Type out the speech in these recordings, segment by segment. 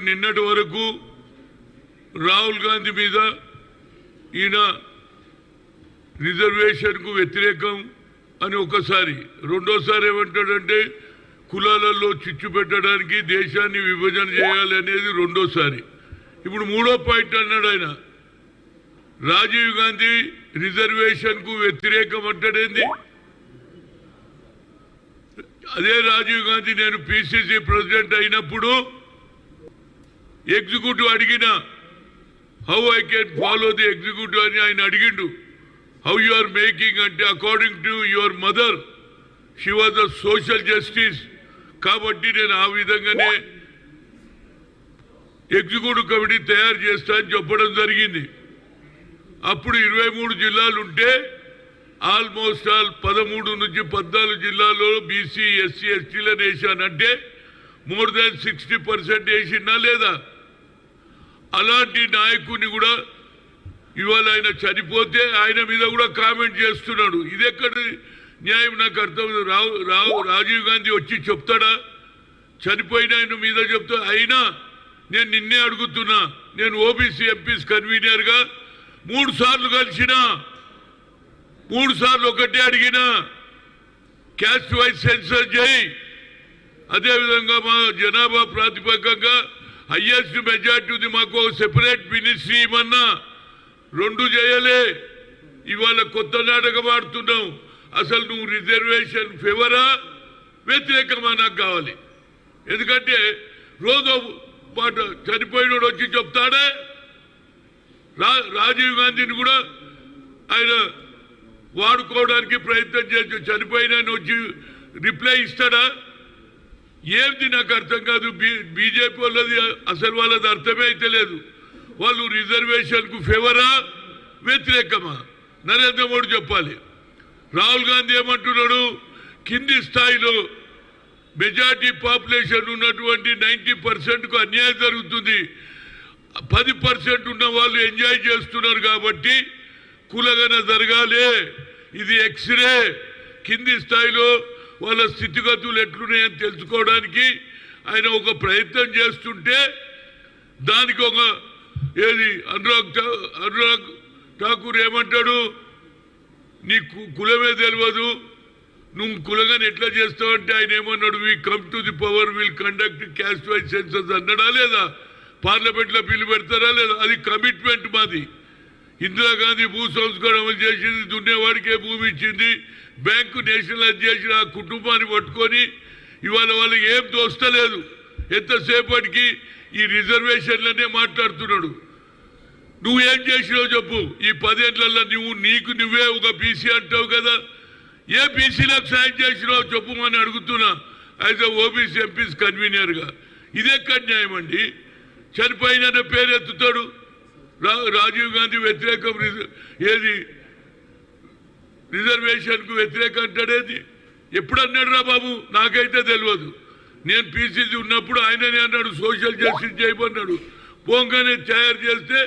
నిన్నటి వరకు రాహుల్ గాంధీ మీద ఈయన రిజర్వేషన్కు వ్యతిరేకం అని ఒకసారి, రెండోసారి ఏమంటాడంటే కులాలలో చిచ్చు పెట్టడానికి దేశాన్ని విభజన చేయాలి అనేది రెండోసారి. ఇప్పుడు మూడో పాయింట్ అన్నాడు ఆయన, రాజీవ్ గాంధీ రిజర్వేషన్కు వ్యతిరేకం అంటాడేంది? అదే రాజీవ్ గాంధీ నేను పిసిసి ప్రెసిడెంట్ అయినప్పుడు ఎగ్జిక్యూటివ్ అడిగిన how I can follow the executive అని ఆయన అడిగిండు. హౌ యు ఆర్ మేకింగ్ అంటే according to your mother she was the social justice, కాబట్టి నేను ఆ విధంగానే ఎగ్జిక్యూటివ్ కమిటీ తయారు చేస్తా అని చెప్పడం జరిగింది. అప్పుడు 23 జిల్లాలు ఉంటే ఆల్మోస్ట్ ఆల్ 13 నుంచి 14 జిల్లాల్లో బీసీ ఎస్సీ ఎస్టీలను వేసానంటే మోర్ దాన్ 60% వేసినా లేదా? అలాంటి నాయకుడిని కూడా ఇవాళ ఆయన చనిపోతే ఆయన మీద కూడా కామెంట్ చేస్తున్నాడు. ఇది ఎక్కడ న్యాయం? నాకు అర్థం. రాజీవ్ గాంధీ వచ్చి చెప్తాడా? చనిపోయిన ఆయన మీద చెప్తా. అయినా నేను నిన్నే అడుగుతున్నా, నేను ఓబీసీ ఎంపీస్ కన్వీనర్గా 3 సార్లు కలిసిన, 3 సార్లు ఒకటే అడిగినా క్యాస్ట్ వైజ్ సెన్సర్ చేయి, అదేవిధంగా మా జనాభా ప్రాతిపదికంగా హైయెస్ట్ మెజార్టీ ఉంది, మాకు సెపరేట్ మినిస్ట్రీ ఇవ్వన్నా, 2 చేయలే. ఇవాళ కొత్త నాటకం ఆడుతున్నావు. అసలు నువ్వు రిజర్వేషన్ ఫేవరా వ్యతిరేకమా నాకు కావాలి. ఎందుకంటే రోజు పాట చనిపోయినోడు వచ్చి చెప్తాడే. రాజీవ్ గాంధీని కూడా ఆయన వాడుకోవడానికి ప్రయత్నం చేసి చనిపోయిన వచ్చి రిప్లై ఇస్తాడా? ఏంది నాకు అర్థం కాదు. బీజేపీ వాళ్ళది అసలు వాళ్ళది అర్థమే అయితే లేదు. వాళ్ళు రిజర్వేషన్కు ఫేవరా వ్యతిరేకమా? నరేంద్ర మోడీ చెప్పాలి. రాహుల్ గాంధీ ఏమంటున్నాడు, కింది స్థాయిలో మెజార్టీ పాపులేషన్ ఉన్నటువంటి 90%కు అన్యాయం జరుగుతుంది, 10% ఉన్న వాళ్ళు ఎంజాయ్ చేస్తున్నారు కాబట్టి కులగన జరగాలి. ఇది ఎక్స్రే. కింది స్థాయిలో వాళ్ళ స్థితిగతులు ఎట్లున్నాయని తెలుసుకోవడానికి ఆయన ఒక ప్రయత్నం చేస్తుంటే దానికి ఒక ఏది అనురాగ్ ఠాకూర్ ఏమంటాడు, నీ కులమే తెలియదు, నువ్వు కులగాని ఎట్లా చేస్తావంటే ఆయన ఏమన్నాడు, we come to the power will conduct caste wise census అన్నాడా లేదా? పార్లమెంట్లో బిల్లు పెడతారా లేదా? అది కమిట్మెంట్ మాది. ఇందిరాగాంధీ భూ సంస్కరణ అమలు చేసింది, దున్నేవాడికే భూమి ఇచ్చింది, బ్యాంకు నేషనలైజ్ చేసిన ఆ కుటుంబాన్ని పట్టుకొని ఇవాళ వాళ్ళకి ఏం దోస్తలేదు. ఎంతసేపటికి ఈ రిజర్వేషన్లనే మాట్లాడుతున్నాడు. నువ్వేం చేసినావు చెప్పు. ఈ 10 ఏళ్లలో నీకు నువ్వే ఒక బీసీ అంటావు కదా, ఏ బీసీలకు సాయం చేసినావు చెప్పుమని అడుగుతున్నా యాజ్ ఎ ఓబీసీ ఎంపీస్ కన్వీనర్గా. ఇదెక్కడ న్యాయం అండి? చనిపోయిన పేరు ఎత్తుతాడు. రాజీవ్ గాంధీ వ్యతిరేకం, ఏది రిజర్వేషన్కు వ్యతిరేకం అంటాడేది? ఎప్పుడు అన్నాడు రా బాబు? నాకైతే తెలియదు. నేను పీసీసీ ఉన్నప్పుడు ఆయననే అన్నాడు సోషల్ జస్టిస్ చేయమన్నాడు. పోంగానే తయారు చేస్తే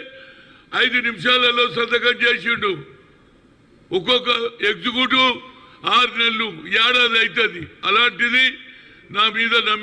5 నిమిషాలలో సంతకం చేసిండు. ఒక్కొక్క ఎగ్జిక్యూటివ్ 6 నెలలు, ఏడాది అవుతుంది. అలాంటిది నా మీద నమ్మి